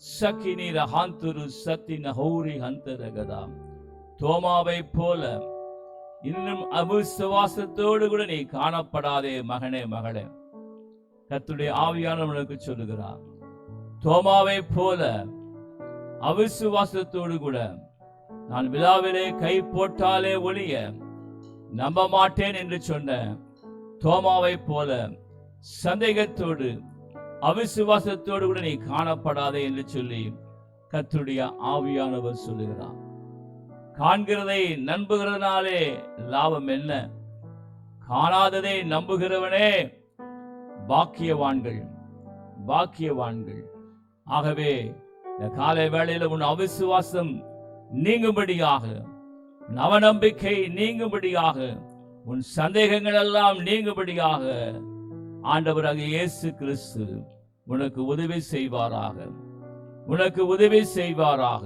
சக்கினிர ஹாந்துரு சத்தின ஹௌரி ஹந்தரகதாம். தோமாவை போல இன்னும் அவிசுவாசத்தோடு கூட நீ காணப்படாதே மகனே மகளே. கர்த்தருடைய ஆவியானவர் உனக்கு சொல்லுகிறார், தோமாவை போல அவிசுவாசத்தோடு கூட நான் விழாவிலே கை போட்டாலே ஒழிய நம்ப மாட்டேன் என்று சொன்ன தோமாவை போல சந்தேகத்தோடு அவிசுவாசத்தோடு கூட நீ காணப்படாதே என்று சொல்லி கர்த்தருடைய ஆவியானவர் சொல்லுகிறார். காண்கிறதை நம்புகிறதுனாலே லாபம் என்ன? காணாததை நம்புகிறவனே பாக்கியவான்கள், பாக்கியவான்கள். ஆகவே இந்த காலை வேளையில் உன் அவிசுவாசம் நீங்கும்படியாக, உன் அவநம்பிக்கை நீங்கும்படியாக, உன் சந்தேகங்கள் எல்லாம் நீங்கும்படியாக ஆண்டவராகிய இயேசு கிறிஸ்து உனக்கு உதவி செய்வாராக, உனக்கு உதவி செய்வாராக.